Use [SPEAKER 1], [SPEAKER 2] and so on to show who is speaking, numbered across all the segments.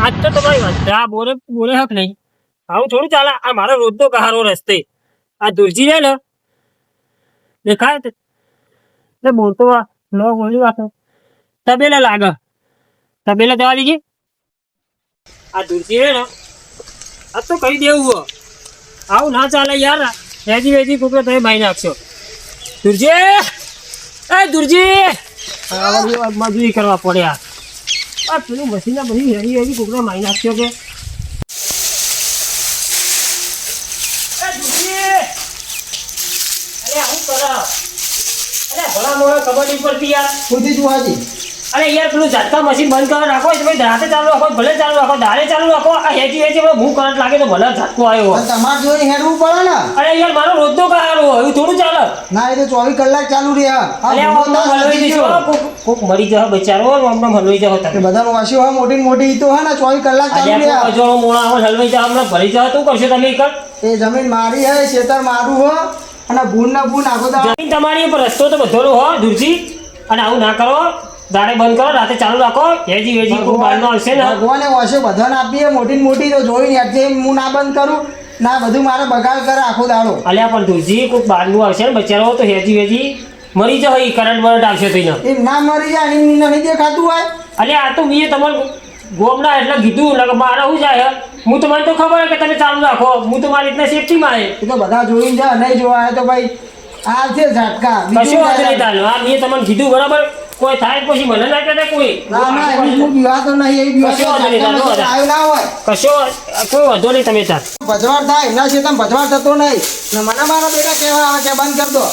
[SPEAKER 1] આજ તો તમારી વાત બોલે બોલે હક નહીં. આવું થોડું ચાલે. આ મારો રોજનો કહારો રસ્તે આ દુરજી છે ને દેખાય એટલે બોલતો લો બોલી વાત તબેલા લાગે તબેલા જવા દીજે. આ દુરજી છે ને આ તો કહી દેવું હો આવું ના ચાલે યાર. વેજી વેજી કુકરો તમે મારી નાખશો. દુરજી એ દુરજી મજૂરી કરવા પડ્યા. આ પેલું મશીન બધી હેરી હેરી કુકરો મારી નાખ્યો કે ખબર નહીં પડતી યાર.
[SPEAKER 2] પૂછી તું હાજી.
[SPEAKER 1] અરે યાર પેલું ઝાટકા મશીન બંધ કરવા રાખો તમે રાતે ચાલુ રાખો ભલે ચાલુ રાખો દાડે ચાલુ રાખો. આ હેજી હેજી હું કરંટ લાગે તો ભલે ઝાટકો આવ્યો.
[SPEAKER 2] તમારે જોઈ હેડવું પડે ને.
[SPEAKER 1] અરે યાર મારો રોજનો કહારો એવું થોડું ચાલે.
[SPEAKER 2] ના એ તો 24 કલાક ચાલુ રહ્યા.
[SPEAKER 1] અરે હલવાઈ જશો કોક મરી જાવ બચારો હમણાં હલવાઈ જાવ તમે
[SPEAKER 2] બધાનું વાસી હોય મોટી મોટી તો હે ને 24 કલાક ચાલુ રહ્યા.
[SPEAKER 1] અજોડો મોણા આવે હલવાઈ જાવ હમણાં ભરી જાવ તું કરશો તમે કર.
[SPEAKER 2] એ જમીન મારી હે ખેતર મારું હો અને ભૂન ના ભૂન આખો દાડો.
[SPEAKER 1] જમીન તમારી પર રસ્તો તો બધો હો દૂરજી. અને આવું ના કરો દાડે બંધ કરો રાતે ચાલુ રાખો. હેજી વેજી કોઈ બહારનો આવશે ને
[SPEAKER 2] ભગવાને વાસે બધાને આપીએ મોટી મોટી તો જોઈને યાર હું ના બંધ કરું ના બધું મારે બગાડ કરે આખો દાડો.
[SPEAKER 1] અલ્યા પણ દૂરજી કોઈ બહારનું આવશે ને બચારો તો હેજી વેજી મરી જાય કરંટ બરંટ આવશે તો
[SPEAKER 2] એ ના મરી જાય એની નહીં દેખાતું હોય.
[SPEAKER 1] અલ્યા આ તો મેં તમારે ગોમના એટલે કીધું એટલે મારે શું જાય હું તમને તો ખબર કે તમે ચાલુ રાખો હું તો મારી રીતના સેફટીમાં આવે.
[SPEAKER 2] એ તો બધા જોઈને જાય નહીં જોવા તો ભાઈ આ છે ઝાટકા.
[SPEAKER 1] કશું વાત નહીં ચાલો આ મેં તમને કીધું બરાબર. કોઈ થાય પછી મને ના કહેતા કોઈ.
[SPEAKER 2] ના ના હું વિવાહ તો નહીં એ વિવાહ આવ્યો ના હોય
[SPEAKER 1] કશો કોઈ વાંધો નહીં તમે ચાલ
[SPEAKER 2] ભજવાડ થાય એમના છે તમે ભજવાડ થતો નહીં ને મને મારા બેટા કહેવા આવે કે બંધ કરી દો.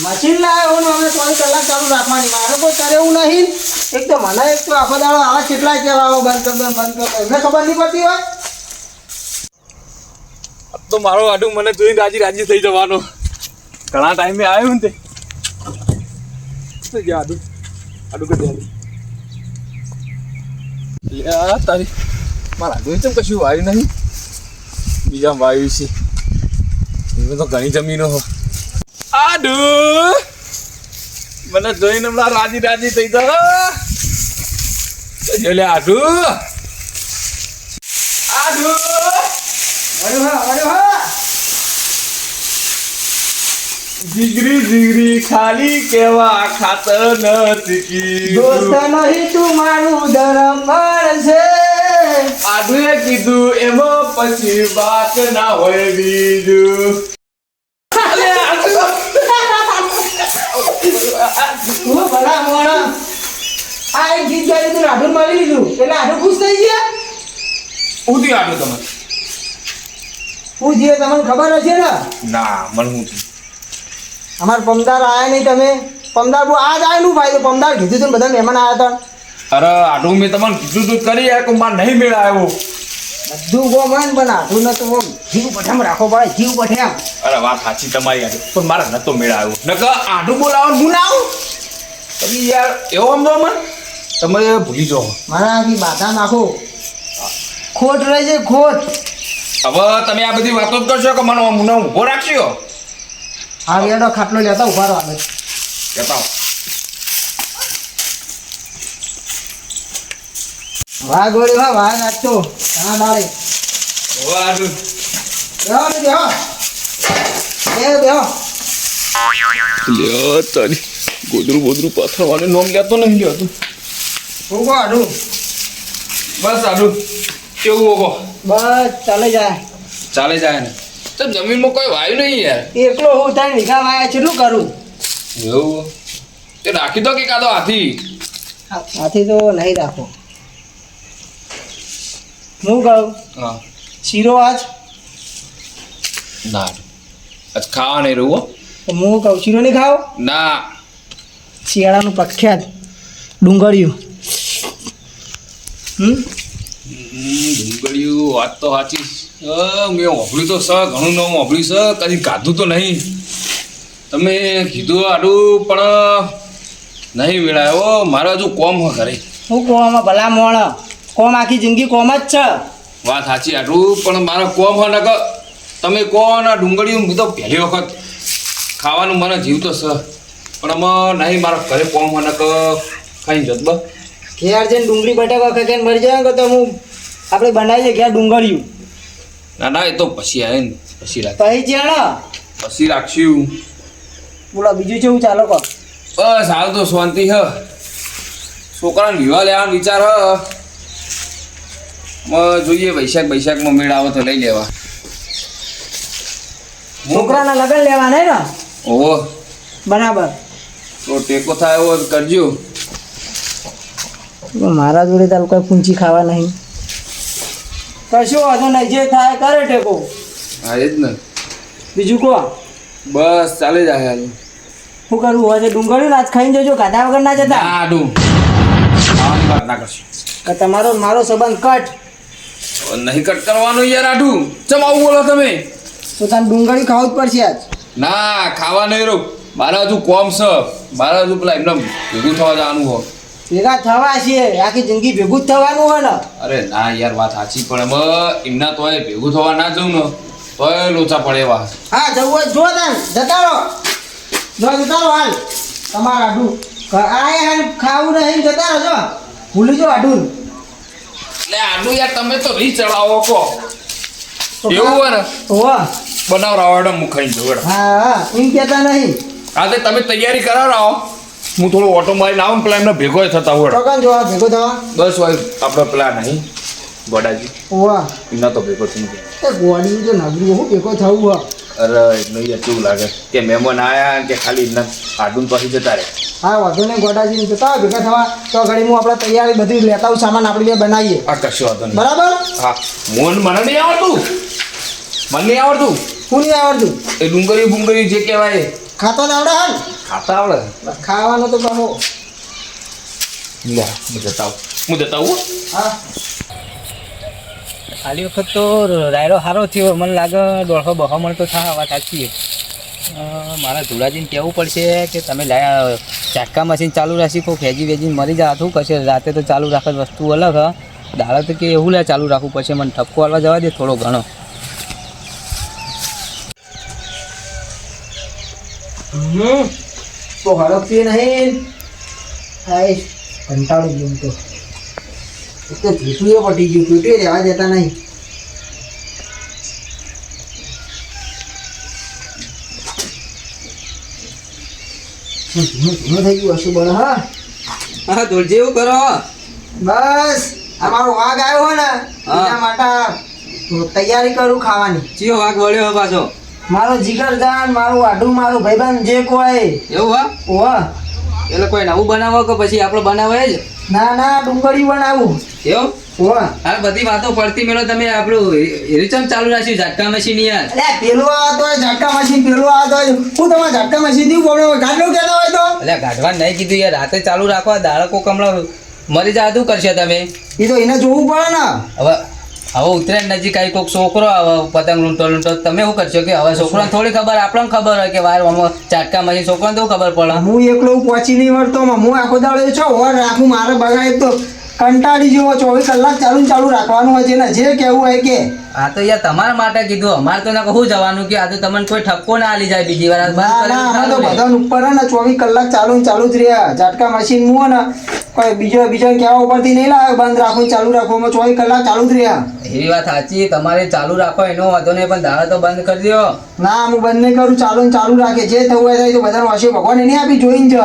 [SPEAKER 2] મશીન લાવ્યો ને અમને 24 કલાક ચાલુ રાખવાની મારે કોઈ કરે એવું નહીં. એક તો મને એક તો આખો દાડો આવા કેટલાય કહેવા આવો બંધ કરી દો બંધ કરી દો એમને ખબર નહીં પડતી હોય.
[SPEAKER 3] તો મારો આડું મને જોઈને રાજી રાજી થઈ જવાનો ઘણા ટાઈમે આવ્યો ને તે આડું આડું કરી દે તારી મારા આડું ચમ કશું વાયું નહીં બીજા વાયુ છે એમાં તો ઘણી જમીનો હો. આડું મને જોઈને હમણાં રાજી રાજી થઈ જાય લે આડું આડું જીગરી જીગરી ખાલી કેવા ખાતર નથી
[SPEAKER 2] દોસ્ત નહીં તું મારું ધર્મ છે.
[SPEAKER 3] આડુએ કીધું એમાં પછી વાત ના હોય બીજું.
[SPEAKER 2] ભલા મોણા આ એક ગીત ગાયું તું રાઠોડ મારી લીધું એટલે આઠું ખુશ થઈ ગયા.
[SPEAKER 3] ઉધી આડું તમે
[SPEAKER 2] હું જે તમને ખબર હશે ને
[SPEAKER 3] ના મને હું
[SPEAKER 2] અમાર પમદાર આયા નહીં તમે પમદાર બહુ આજ આવેલું ભાઈ તો પમદાર કીધું તું બધા મહેમાન આવ્યા હતા.
[SPEAKER 3] અરે આડું મેં તમને કીધું તું કરી કે મારે નહીં મેળ આવ્યો
[SPEAKER 2] બધું ગો મન પણ આઠું નતું ઓમ જીવ પઠામ રાખો પડે જીવ પઠામ.
[SPEAKER 3] અરે વાત સાચી તમારી આડું પણ મારે નતો મેળ આવ્યો નકર આડું બોલાવવાનું હું ના આવું પછી યાર એવો સમજો મને તમે ભૂલી જાઓ
[SPEAKER 2] મારા આખી બાધા નાખો ખોટ રહી છે ખોટ.
[SPEAKER 3] હવે તમે આ બધી વાતો જ કરશો કે મને ઊભો રાખશો.
[SPEAKER 2] હા વેડો ખાટલો લેતા ઉભા રહો આગળ
[SPEAKER 3] કહેતા
[SPEAKER 2] વાઘ વળી હા વાઘ આટતો હા દાડે બેહો ને બેહો બેહો
[SPEAKER 3] લ્યો તારી ગોદરું બોદરું પાથર વાળે નોમ લેતો નહીં લેતું
[SPEAKER 2] હું કહો આડું
[SPEAKER 3] બસ આડું કેવું હોગો
[SPEAKER 2] બસ ચાલે જાય
[SPEAKER 3] ને તો જમીનમાં કોઈ વાયુ નહીં યાર
[SPEAKER 2] એકલો હું થાય નિઘા વાયા કેટલું કરું
[SPEAKER 3] એવું તે રાખી દો કે કાદો હાથી
[SPEAKER 2] આથી તો નહીં રાખો. હું કહું
[SPEAKER 3] હા
[SPEAKER 2] શીરો આજ
[SPEAKER 3] ના આજ ખાવા નહીં રહું હો.
[SPEAKER 2] હું કહું શીરો નહીં ખાઓ
[SPEAKER 3] ના
[SPEAKER 2] શિયાળાનું પ્રખ્યાત ડુંગળીયું
[SPEAKER 3] ડુંગળીયું વાત તો સાચી મેં વાપર્યું તો ઘણું નવું વાપર્યું કદી ખાધું તો નહીં તમે કીધું આડું પણ નહીં મેળાયો મારે હજુ કોમ હોય ઘરે.
[SPEAKER 2] હું કોમાં ભલા મોણ કોમ આખી જિંદગી કોમ જ છે.
[SPEAKER 3] વાત સાચી આડું પણ મારે કોમ હોય નકર તમે કોણ આ ડુંગળીયું હું તો પહેલી વખત ખાવાનું મને જીવ તો છે પણ આમાં નહીં મારા ઘરે કોમ હોય નકર ખાઈ જત બસ
[SPEAKER 2] ઘેર જઈને ડુંગળી બટાકા ખાઈને મરી જાય તો હું આપણે બનાવીએ ઘેર ડુંગળીયું
[SPEAKER 3] ના ના એ તો પછી આવે ને પછી રાખ
[SPEAKER 2] પછી ચેણ
[SPEAKER 3] પછી રાખશું.
[SPEAKER 2] બોલો બીજું કેવું ચાલો કહો.
[SPEAKER 3] બસ હાલ તો શાંતિ હ. છોકરાને વિવાહ લેવાનો વિચાર જોઈએ વૈશાખમાં મેળ આવે તો લઈ લેવા.
[SPEAKER 2] છોકરાના લગ્ન લેવા નહીં ને?
[SPEAKER 3] ઓહો
[SPEAKER 2] બરાબર.
[SPEAKER 3] તો ટેકો થાય એવો કરજો.
[SPEAKER 2] મારા જોડે તારું કઈ પૂંચી ખાવા નહીં. કશું વાંધો નહીં, જે થાય કરે ટેકો.
[SPEAKER 3] હા એ જ ને.
[SPEAKER 2] બીજું કહો.
[SPEAKER 3] બસ ચાલે જાય હાલ.
[SPEAKER 2] શું કરવું હોય છે? ડુંગળીયું આજ ખાઈને જજો, ગાધા વગર ના જતા.
[SPEAKER 3] ના આડું ખાવાની વાત ના કરશું.
[SPEAKER 2] કે તમારો મારો સંબંધ કટ.
[SPEAKER 3] નહીં કટ કરવાનું યાર આડું. ચમ આવું બોલો તમે?
[SPEAKER 2] તો તને ડુંગળી ખાવું જ પડશે આજ.
[SPEAKER 3] ના ખાવા નહીં રો. મારા હજુ કોમ છે. મારા હજુ પેલા એમને ભેગું થવા જવાનું હો.
[SPEAKER 2] ભેગા થવા છીએ, આખી જિંદગી ભેગું જ થવાનું હોય ને.
[SPEAKER 3] અરે ના યાર વાત સાચી પણ હવે એમના તોય ભેગું થવા ના જવું ને તોય લોચા પડે એવા.
[SPEAKER 2] હા જવું હોય જો તને જતા રહો. જતા રહો હાલ. તમારા આઢું આ હાલ ખાવું નહીં, જતા રહો. જો ભૂલી જો આઢું.
[SPEAKER 3] એટલે આડું યાર તમે તો રી ચડાવો કો એવું હોય ને
[SPEAKER 2] હોવા
[SPEAKER 3] બનાવ રાવડો હું ખાઈ જવું.
[SPEAKER 2] હા હા એમ કહેતા નહીં.
[SPEAKER 3] હા તો તમે તૈયારી કરાવો. હું થોડો ઓટો મારીને આવું ને પેલા એમને ભેગો થતા હોય.
[SPEAKER 2] ટોકન જોવા ભેગો થવા.
[SPEAKER 3] બસ હોય આપણે પેલા નહીં ગોડાજી
[SPEAKER 2] હોવા
[SPEAKER 3] એમના તો ભેગો થઈ ગયા.
[SPEAKER 2] એ ગોળી તો નગરું હું ભેગો થવું હોય.
[SPEAKER 3] અરે એનું યાર કેવું લાગે કે મહેમાન આયા કે ખાલી એમના આડું પછી જતા રહે.
[SPEAKER 2] હા વાંધો નહીં, ગોડાજી જતા હોય ભેગા થવા તો ઘડી હું આપણે તૈયારી બધી લેતા આવું, સામાન આપણે બે બનાવીએ.
[SPEAKER 3] આ કશો વાંધો નહીં.
[SPEAKER 2] બરાબર.
[SPEAKER 3] હા મને નહીં આવડતું. મને નહીં આવડતું.
[SPEAKER 2] હું નહીં આવડતું.
[SPEAKER 3] એ ડુંગળી જે કહેવાય એ
[SPEAKER 2] ખાતો જ આવડે. હાલ
[SPEAKER 3] ખાતા આવડે.
[SPEAKER 2] ખાવાનું તો કહો.
[SPEAKER 3] લે હું જતા આવું.
[SPEAKER 2] હા
[SPEAKER 4] ખાલી વખત તો રાયરો સારો થયો, મને લાગે 150-200 મણ તો થાય. વાત સાચી. મારા ધુરાજીને કહેવું પડશે કે તમે લાયા ચાટકા મશીન ચાલુ રાખી કોઈ ફેજી વેજીને મરી જાય શું કરશે? રાતે તો ચાલુ રાખે વસ્તુ અલગ હ, દાડા તો કે એવું લે ચાલુ રાખવું પડશે. મને ઠપકો હાલવા જવા દે થોડો ઘણો.
[SPEAKER 2] તો હડકતી નહીં. હા કંટાળી ગયું તો ભીટું પટી ગયું. ભીટું રહેવા દેતા નહીં. ધીમું થઈ ગયું હશું બને. હા
[SPEAKER 4] હા ધોળજી એવું કરો.
[SPEAKER 2] બસ અમારો વાઘ આવ્યો હોય ને એના માટે તૈયારી કરું ખાવાની.
[SPEAKER 4] ચિયો વાઘ વળ્યો પાછો?
[SPEAKER 2] મારો જીગરજાન, મારું આઢું, મારું ભાઈબંધ જે કોઈ.
[SPEAKER 4] એવું હા?
[SPEAKER 2] ઓહ
[SPEAKER 4] એટલે કોઈ નવું બનાવો કે પછી આપણે બનાવે જ?
[SPEAKER 2] ના ના ડુંગળી બનાવું.
[SPEAKER 4] એવું?
[SPEAKER 2] ઓહ
[SPEAKER 4] હાલ બધી વાતો પડતી મેળો તમે આપણું રિચમ ચાલુ રાખ્યું ઝાટકા મશીન યાર.
[SPEAKER 2] અલ્યા પેલું આવતો હોય ઝાટકા મશીન, પેલું આવતો હોય. હું તમારા ઝાટકા મશીન થી બોલો ગાડલો કહેતા હોય તો.
[SPEAKER 4] એટલે ગાઢવા નહીં કીધું યાર, રાતે ચાલુ રાખવા. દાડા કોક હમણાં મરી જાય શું કરશે તમે?
[SPEAKER 2] એ તો એને જોવું પડે ને.
[SPEAKER 4] હવે ઉત્તરાયણ નજીક આવી કોઈક છોકરો આવે પતંગ લૂંટો તમે શું કરશો? કે હવે છોકરાને થોડી ખબર, આપણને ખબર હોય કે વાર આમાં ચાટકા મશીન, છોકરાને તો ખબર પડે.
[SPEAKER 2] હું એકલો પહોંચી નહીં વળતો. હું આખો દાડો છો ઓર રાખું. મારે બગાડે તો કંટાળી જેવો 24 કલાક ચાલુ રાખવાનું હોય છે ને. જે કહેવું હોય કે.
[SPEAKER 4] આ તો યાર તમારા માટે કીધું, અમારે તો ના કહું જવાનું કે આ તો તમને કોઈ ઠપકો ના આલી જાય બીજી વાર.
[SPEAKER 2] ના ના અમે તો બધા ઉપર ને 24 કલાક ચાલુ જ રહ્યા. ઝાટકા મશીન હું ને કોઈ બીજો કહેવા ઉપરથી નહીં લાવે. બંધ રાખું ચાલુ રાખું, અમે 24 કલાક ચાલુ જ રહ્યા.
[SPEAKER 4] એવી વાત સાચી, તમારે ચાલુ રાખો એનો વાંધો નહીં, પણ દાડા તો બંધ કરી દો.
[SPEAKER 2] ના હું બંધ નહીં કરું, ચાલુ રાખે. જે થવું હોય તો બધા વાસી ભગવાન નહીં આપી જોઈને જ.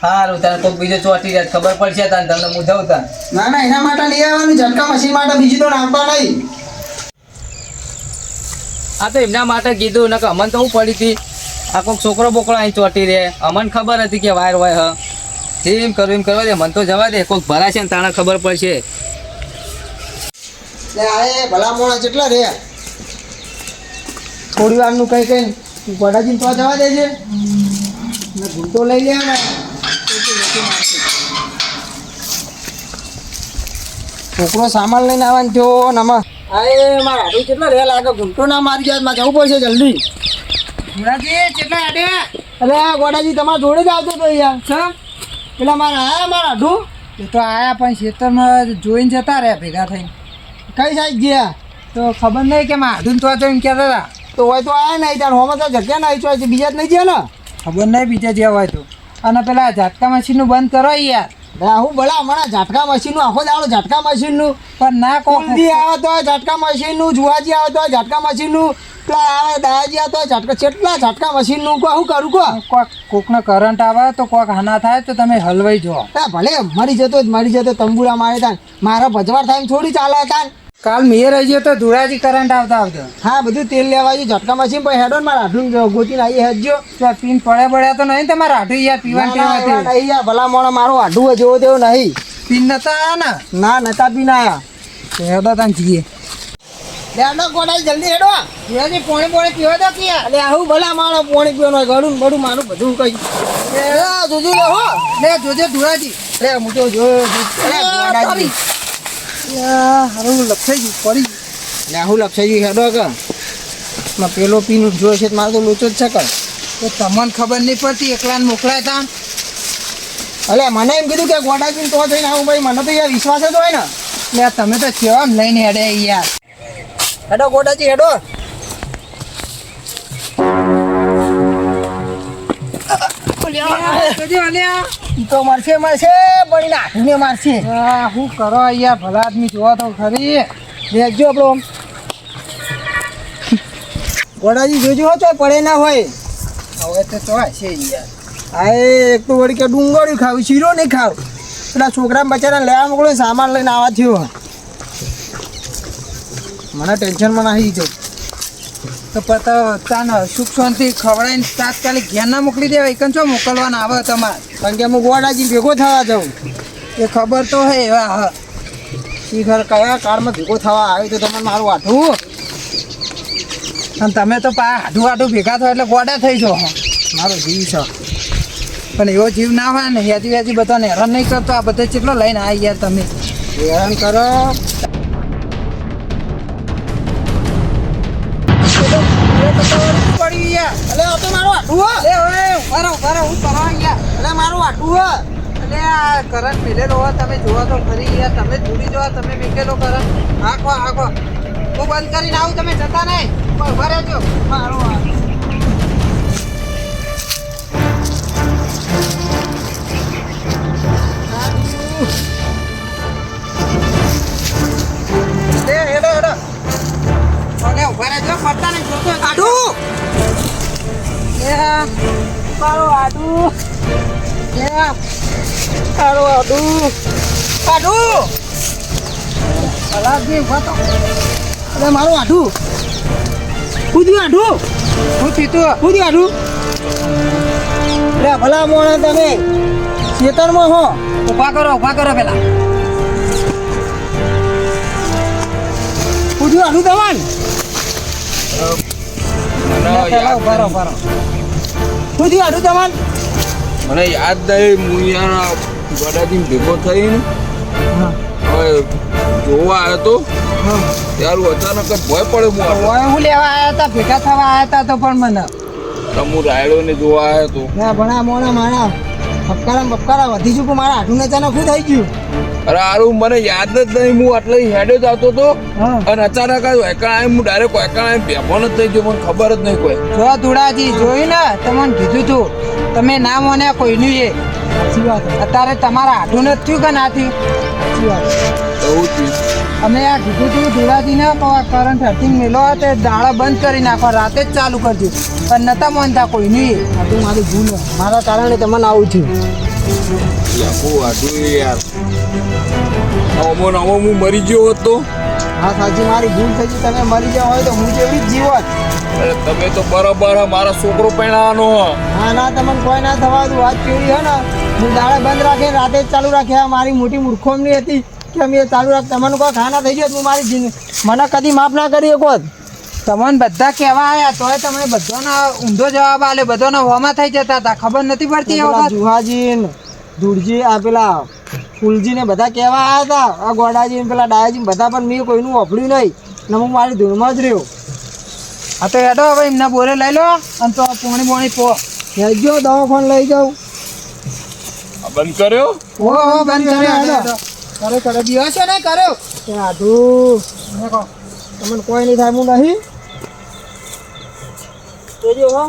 [SPEAKER 4] સારું તારે કોઈક બીજો ચોટી જાય ખબર પડશે તાને તમને મૂંઝવતા.
[SPEAKER 2] ના ના એના માટે લઈ આવવાનું ઝટકા મશીન માટે, બીજી તો નાખવા નહીં.
[SPEAKER 4] આ તો એમના માટે કીધું ને કે અમને તો હું પડી હતી આ કોઈક છોકરો બોકડો અહીં ચોટી રહે. અમને ખબર હતી કે વાયર હોય એમ કરવું એમ કરવા દે, મને તો જવા દે. કોઈક ભરાશે ને તાણે ખબર પડશે.
[SPEAKER 2] આ ભલા મોણા કેટલા રે. થોડી વારનું કઈ ગોડાજીને તો જવા દેજે ને ઘૂંટો લઈ લે ને. છોકરો સામાન લઈને આવવાનું થયો ને આમાં મારા હાડું કેટલા રે લાગે. ઘૂંટો ના મારી જાય, મારે જવું પડશે જલ્દી. કેટલા હાડે? અરે આ ગોડાજી તમારા જોડે જ આવતો હતો યાર. સર પેલા મારા હાડું
[SPEAKER 5] એ તો આયા પણ ખેતરમાં જોઈને જતા રહ્યા ભેગા થઈને.
[SPEAKER 2] કઈ સાઈડ ગયા
[SPEAKER 5] તો ખબર નહીં કે માધુન તો એમ કહેતા હતા.
[SPEAKER 2] તો હોય તો આયા નહીં તાર હોમાં તો જગ્યા ના આવી છે. બીજા જ નહીં ગયા ને.
[SPEAKER 5] ખબર નહીં બીજા જ્યાં હોય તો. અને પેલા ઝાટકા મશીનનું બંધ કરો યાર.
[SPEAKER 2] રાહુ ભલા હમણાં ઝાટકા મશીનનું આખો દાડો ઝાટકા મશીનનું
[SPEAKER 5] પણ ના
[SPEAKER 2] કુલદી આવે તો ઝાટકા મશીનનું જુવાજી આવે તો ઝાટકા મશીનનું પેલા આવે દાયાજી આવે તો ઝાટકા કેટલા ઝાટકા મશીનનું શું કરું
[SPEAKER 5] કોકનો કરંટ આવે તો કોક હાના થાય તો તમે હલવાઈ જો
[SPEAKER 2] ભલે મરી જતો તંબુરા મારે તાન મારા ભજવાર થાય એમ થોડી ચાલે તાન
[SPEAKER 5] કાલ મેં રહી ગયો તો ધુરાજી કરંટ આવતા
[SPEAKER 2] હા બધું તેલ લેવા ગયું ઝટકા મશીન પણ હેડો ને મારા આઠું ગોતીને આવી હેડજો
[SPEAKER 5] તો પીન પડ્યા તો નહીં તમારે આઠું યાર પીવાનું ટેવ
[SPEAKER 2] નહીં યાર ભલા મોણા મારો આઢું જેવો તેવો નહીં
[SPEAKER 5] પીન નતા આયા
[SPEAKER 2] ના નતા પીને આયા
[SPEAKER 5] ને હેડો તાન જઈએ
[SPEAKER 2] લેડો ગોડાઈ જલ્દી હેડો
[SPEAKER 5] ધુરાજી પોણી પીવા દો કે
[SPEAKER 2] એટલે આવું ભલા માણો પાણી પીવાનું ગળું બડું મારું બધું કઈ જોજો લે હો
[SPEAKER 5] લે જોજે ધુરાજી
[SPEAKER 2] લે મૂકો જો ગોડાઈ
[SPEAKER 5] હારું લખાઈ ગયું પડી
[SPEAKER 2] લે હું લક્ષાઈ હેડો કે માં પેલો પીન જોયો છે મારે તો લોચો જ છે કર
[SPEAKER 5] તો તમને ખબર નહીં પડતી એકલાને મોકલાય તા
[SPEAKER 2] અલે મને એમ કીધું કે ગોડાજી તો થઈને આવું ભાઈ મને તો યાર વિશ્વાસ જ હોય ને
[SPEAKER 5] લે તમે તો કેવા લઈને હેડે યાર
[SPEAKER 2] હેડો ગોડાજી હેડો ઈ તો મારશે પડી ના આઠુને મારશે
[SPEAKER 5] શું કરો યાર ભલા આદમી જોવા તો ખરી
[SPEAKER 2] દેખજો આપણો ગોડાજી જોજો હો તો પડે ના હોય
[SPEAKER 5] હવે તો ચોય છે યાર
[SPEAKER 2] આ એક તો વળી કે ડુંગળી ખાવ શીરો નહીં ખાવ પેલા છોકરા બચારા લેવા મોકલો સામાન લઈને આવવા થયો મને ટેન્શનમાં નાખી છે
[SPEAKER 5] તો પતા તાન સુખ શાંતિ ખવડાવીને તાત્કાલિક ઘેર ના મોકલી દેવાય એકન છો મોકલવાના આવે તમારે
[SPEAKER 2] કારણ કે હું ગોડાજી ભેગો થવા જાઉં
[SPEAKER 5] એ ખબર તો હે એવા હ
[SPEAKER 2] શીખર કયા કાળમાં ભેગો થવા આવ્યો તો તમને મારું આઠું
[SPEAKER 5] અને તમે તો પા આઢું ભેગા થયો એટલે ગોડા થઈ જો
[SPEAKER 2] મારો જીવ છે
[SPEAKER 5] પણ એવો જીવ ના હોય ને હેજી બધાને હેરાન નહીં કરતો આ બધા કેટલો લઈને આવી યાર તમે
[SPEAKER 2] હેરાન કરો
[SPEAKER 5] પડી યાર
[SPEAKER 2] એટલે આ તો મારું આઠું હો
[SPEAKER 5] એ ઓય ઉભા રહો હું કરવા યાર
[SPEAKER 2] એટલે મારું આઠું હો
[SPEAKER 5] એટલે આ કરંટ મિલેલો હોય તમે જોવા તો ખરી યાર તમે જોડી જોવા તમે મેકેલો કરંટ આખો હું બંધ કરીને આવું તમે જતા નહીં ઉભા રહેજો
[SPEAKER 2] મારું આઠું
[SPEAKER 5] હેડો અને ઉભા રહેજો પડતા નહીં જોતો
[SPEAKER 2] આઠું
[SPEAKER 5] એ
[SPEAKER 2] મારું આઠું
[SPEAKER 5] એ
[SPEAKER 2] મારું આઠું આઠું
[SPEAKER 5] કલાકથી ઉભા તો
[SPEAKER 2] એટલે મારું આઠું કૂદ્યું આઠું
[SPEAKER 5] હું થયું
[SPEAKER 2] કૂદ્યું આઠું એટલે ભલા મોણા તમે ખેતરમાં હો
[SPEAKER 5] ઉભા કરો પેલા
[SPEAKER 2] કૂદ્યું આઠું તમારે
[SPEAKER 5] પેલા ઉભા રહો
[SPEAKER 2] કૂદ્યું આઠું તમારે
[SPEAKER 3] મને યાદ નહીં હું યાર ગોડાજી ભેગો થઈને હવે જોવા આવ્યો તો ત્યારે અચાનક જ ભય પડે હું
[SPEAKER 5] હું લેવા આવ્યા હતા ભેગા થવા આવ્યા હતા તો પણ મને
[SPEAKER 3] હું રાયડો ને જોવા આવ્યો તો
[SPEAKER 2] ના ભણા મોણા મારા બપકારા વધી ચૂકું મારા આઠું ને અચાનક શું થઈ ગયું
[SPEAKER 3] અરે હારું મને યાદ જ નહીં હું આટલે હેડે જ આવતો હતો
[SPEAKER 2] હા
[SPEAKER 3] અને અચાનક જ વેકણ હું ડાયરેક્ટ વેકણ ભેગો જ થઈ ગયો મને ખબર જ નહીં કોઈ
[SPEAKER 5] જો ધુડાજી જોયું ને તમને કીધું તું તમે ના મોન્યા કોઈનું એ
[SPEAKER 2] સાચી વાત
[SPEAKER 5] અત્યારે તમારા હાથું નથી થયું કે ના થયું
[SPEAKER 2] સાચી વાત
[SPEAKER 3] એવું થયું
[SPEAKER 5] અમે આ કીધું તું ધુડાજીને કરંટ હર્ટિંગ મેલો હોય તો દાડા બંધ કરી નાખો રાતે જ ચાલુ કરજો પણ નતા માનતા કોઈનું એ
[SPEAKER 2] આ તો મારી ભૂલ છે. મારા કારણે તમને આવું થયું
[SPEAKER 3] આખું આટલું યાર નવો હું મરી ગયો હતો
[SPEAKER 2] હા સાચી મારી ભૂલ થઈ ગઈ તમે મરી ગયા હોય તો હું જેવી જ જીવત
[SPEAKER 3] અરે તમે તો બરાબર મારા છોકરો પહેણાવાનો
[SPEAKER 2] હા ના તમને કોઈ ના થવા દઉં વાત કેવી હે ને હું દાડે બંધ રાખે રાતે જ ચાલુ રાખે આ મારી મોટી મૂર્ખોમની હતી કે અમે ચાલુ રાખ તમને કોઈ ખાના થઈ ગયો હું મારી મને કદી માફ ના કરી શકો
[SPEAKER 5] તમને બધા કહેવા આવ્યા તોય તમે બધાનો ઊંધો જવાબ આલે બધાનો હોમાં થઈ જતા હતા ખબર નથી પડતી એ વખત
[SPEAKER 2] જુહાજી ને ધૂળજી આ પેલા ફૂલજી ને બધા કહેવા આવ્યા હતા આ ગોડાજી ને પેલા ડાયાજી બધા પણ મેં કોઈનું વાપર્યું નહીં ને હું મારી ધૂળમાં જ રહ્યો
[SPEAKER 5] હા તો હેડો હવે એમના બોરે લઈ લો અને તો પોણી પો
[SPEAKER 2] લઈ ગયો દવાખાને લઈ જાઉં
[SPEAKER 3] બંધ કર્યો
[SPEAKER 5] ઓ બંધ કર્યો કરો દિવસ ને કર્યો
[SPEAKER 2] આધું તમને કોઈ નહીં થાય હું નહીં જોજો હો